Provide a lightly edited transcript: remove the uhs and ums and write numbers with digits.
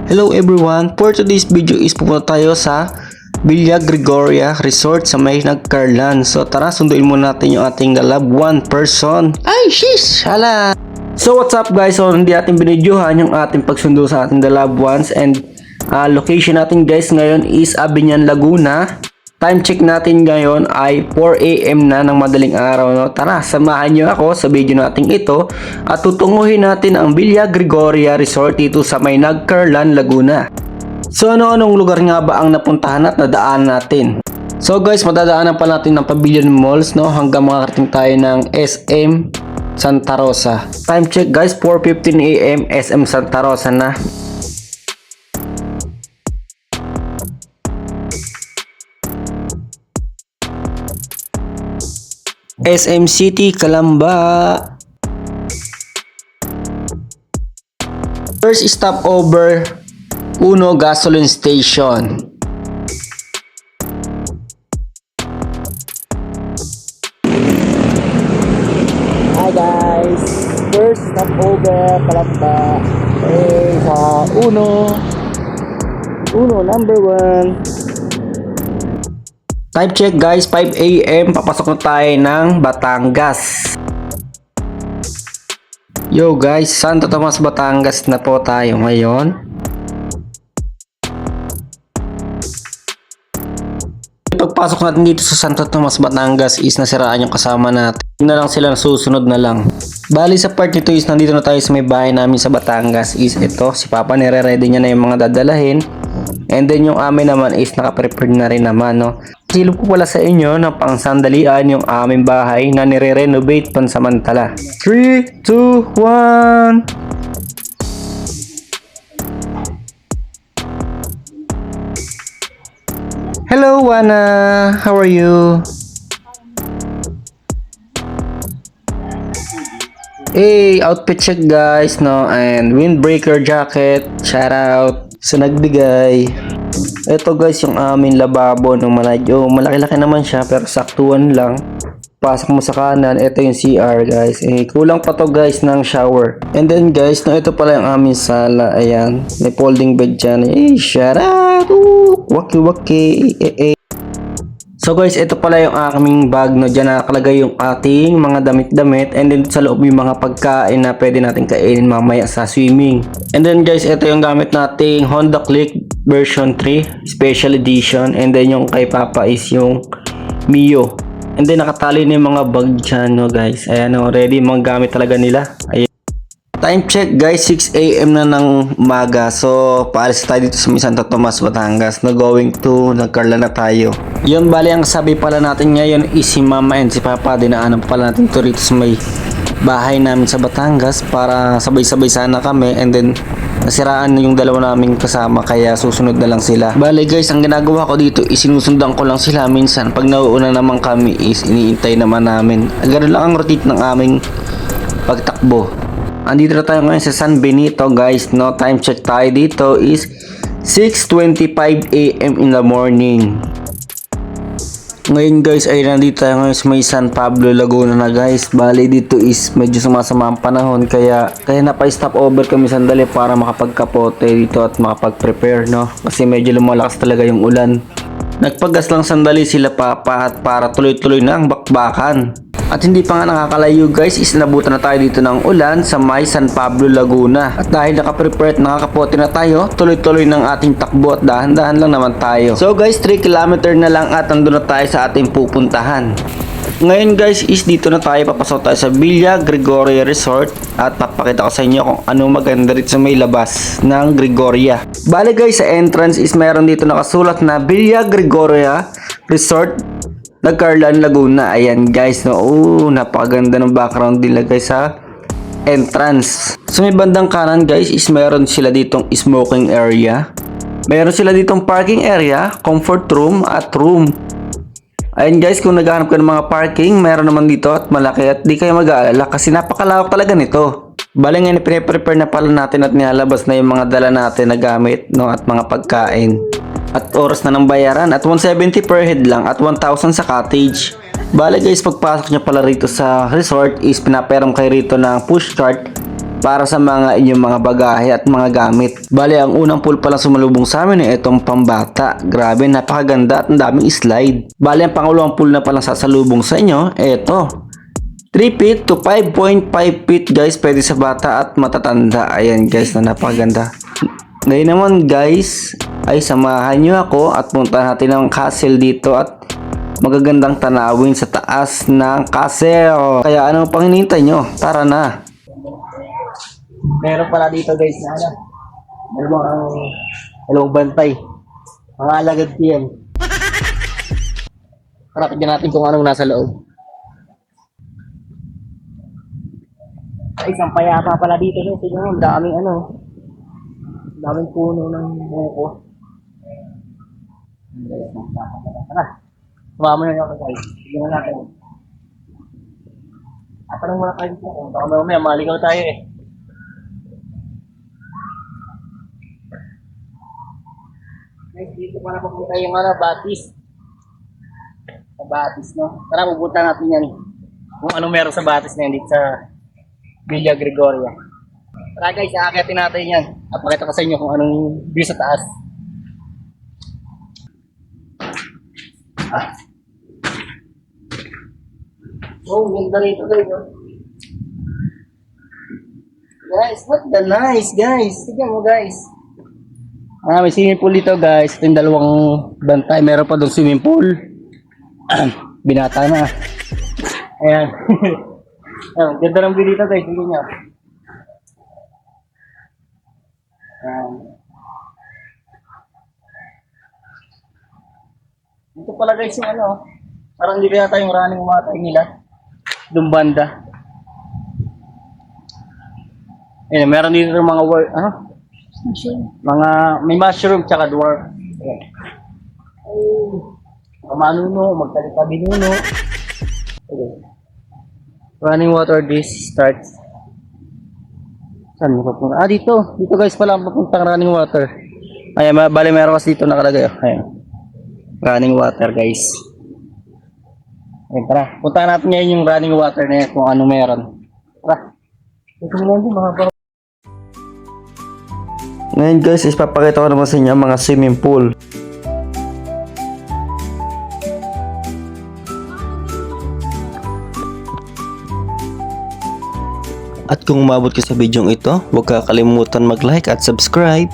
Hello everyone, for today's video is pupunta tayo sa Villa Gregoria Resort sa may Nagcarlan. So tara, sunduin muna natin yung ating loved one person. Ay, sheesh! Hala! So what's up guys? So hindi natin binidyohan yung ating pagsundo sa ating loved ones. And location natin guys ngayon is Abinian, Laguna. Time check natin ngayon ay 4 AM na ng madaling araw. No? Tara, samahan nyo ako sa video natin ito at tutunguhin natin ang Villa Gregoria Resort dito sa may Nagcarlan, Laguna. So ano-anong lugar nga ba ang napuntahan at nadaan natin? So guys, madadaanan pa natin ng Pavilion Malls, no? Hanggang makarating tayo ng SM Santa Rosa. Time check guys, 4:15 AM SM Santa Rosa na. SM City, Calamba. First stopover, Uno Gasoline Station. Hi guys, first stopover, Calamba. Sa Uno number 1. Time check guys, 5 AM, papasok na tayo ng Batangas. Yo guys, Santo Tomas, Batangas na po tayo ngayon. Pagpasok natin dito sa Santo Tomas, Batangas is nasiraan yung kasama natin. Hindi na lang sila, susunod na lang. Bali sa part nito is nandito na tayo sa may bahay namin sa Batangas is ito, si Papa nire-ready niya na yung mga dadalahin. And then yung amin naman is naka-prepare na rin naman, no. Silip ko pala sa inyo na pang sandalian yung aming bahay na nire-renovate pansamantala. 3, 2, 1. Hello Wana, how are you? Hey, outfit check guys, no, and windbreaker jacket, shout out sa nagbigay. Ito guys yung aming lababo ng Manadyo. Malaki-laki naman siya pero saktuan lang. Pasok mo sa kanan, ito yung CR guys. Kulang pa to guys ng shower. And then guys, no, ito pala yung aming sala. Ayan, may folding bed dyan. Shout out! Waki-waki! So guys, ito pala yung aming bag, no. Diyan nakalagay yung ating mga damit-damit. And then sa loob yung mga pagkain na pwede natin kainin mamaya sa swimming. And then guys, ito yung gamit nating Honda Click version 3 special edition. And then yung kay Papa is yung Mio. And then nakatali na yung mga bag dyan, no guys. Ayan, no, ready mga gamit talaga nila. Ayan. Time check guys, 6 AM na ng umaga. So paalis tayo dito sa Santo Tomas, Batangas, na going to Nagcarlan na tayo. Yun, bali ang sabi pala natin ngayon is si Mama and si Papa. Dinaanan pala natin to rito sa may bahay namin sa Batangas para sabay-sabay sana kami. And then nasiraan na yung dalawa naming kasama kaya susunod na lang sila. Bali guys, ang ginagawa ko dito is sinusundan ko lang sila minsan. Pag nauuna naman kami is iniintay naman namin. Ganun lang ang routine ng aming pagtakbo. Andito na tayo ngayon sa San Benito guys, no. Time check tayo dito is 6:25 AM in the morning. Ngayon guys ay nandito tayo ngayon sa may San Pablo, Laguna na guys. Bali dito is medyo sumasama ang panahon kaya napa-stop over kami sandali para makapagkapote dito at makapag-prepare, no. Kasi medyo lumalakas talaga yung ulan. Nagpagas lang sandali sila Papa at para tuloy-tuloy na ang bakbakan. At hindi pa nga nakakalayo guys is nabutan na tayo dito ng ulan sa may San Pablo, Laguna. At dahil nakaprepare at nakakapote na tayo, tuloy-tuloy ng ating takbo at dahan-dahan lang naman tayo. So guys, 3 km na lang at nandun na tayo sa ating pupuntahan. Ngayon guys is dito na tayo, papasok tayo sa Villa Gregoria Resort at papakita ko sa inyo kung ano maganda dito sa may labas ng Gregoria. Bale guys, sa entrance is meron dito nakasulat na Villa Gregoria Resort Nagcarlan, Laguna. Ayan guys, no. Napakaganda ng background nila guys sa entrance. Sa may bandang kanan guys is meron sila ditong smoking area. Meron sila ditong parking area, comfort room at room. Ayan guys, kung naghahanap ka ng mga parking, meron naman dito at malaki at di kayo mag-aalala kasi napakalawak talaga nito. Bale ngayon, prepare na pala natin at nilalabas na yung mga dala natin na gamit, no, at mga pagkain. At oras na ng bayaran at 170 per head lang at 1,000 sa cottage. Bale guys, pagpasok nyo pala rito sa resort is pinaperam kayo rito ng pushcart para sa mga inyong mga bagahe at mga gamit. Bali, ang unang pool palang sumalubong sa amin ay itong pambata. Grabe, napakaganda at ang daming slide. Bali, ang pangalawang pool na palang sasalubong sa inyo, ito. 3 feet to 5.5 feet guys, pwede sa bata at matatanda. Ayan guys, na napakaganda. Ngayon naman guys, ay samahan nyo ako at punta natin ang castle dito at magagandang tanawin sa taas ng castle. Kaya ano pang hinihintay nyo? Tara na. Meron pala dito guys na ano. Dalawang bantay. Mga alagad ko yan. Tara, tignan natin kung anong nasa loob. Ay, isang payapa pala dito. No? Tignan mo, daming puno ng buko. Tara, sumama na ako guys. Tignan natin. At tanong muna kayo dito. Baka mamaya maligaw tayo eh. Guys, dito pala pupunta yung batis. Sa batis, no? Tara, pupunta natin yan. Kung anong meron sa batis na yan dito sa Villa Gregoria. Tara guys, aakyatin natin yan. At pakita ko sa inyo kung anong view sa taas. Oh, ganda rito guys. Oh. Guys, what the nice guys. Tignan mo guys. May swimming pool dito guys. Ito yung dalawang bantay. Meron pa doon swimming pool. Binata na. Ayan. Ayan. Ganda ng view dito guys. Tignan nyo. Ayan. Dito pala guys yung ano. Parang dito yata yung running water nila. Doon banda. Ayan. Meron dito yung mga may mushroom tsaka dwarf. Ayan. Manuno, magtalita-binuno. Okay. Running water, this starts. Saan mo papunta? Dito. Dito guys pala papunta ang running water. Ayan, bali meron kasi dito nakalagay. Ayan. Running water guys. Ayan, tara. Punta natin ngayon yung running water na yan kung ano meron. Tara. Ito mo lang din mga Ngayon guys, is papakita ko naman sa inyo ang mga swimming pool. At kung umabot ka sa bidyong ito, huwag kakalimutan mag-like at subscribe.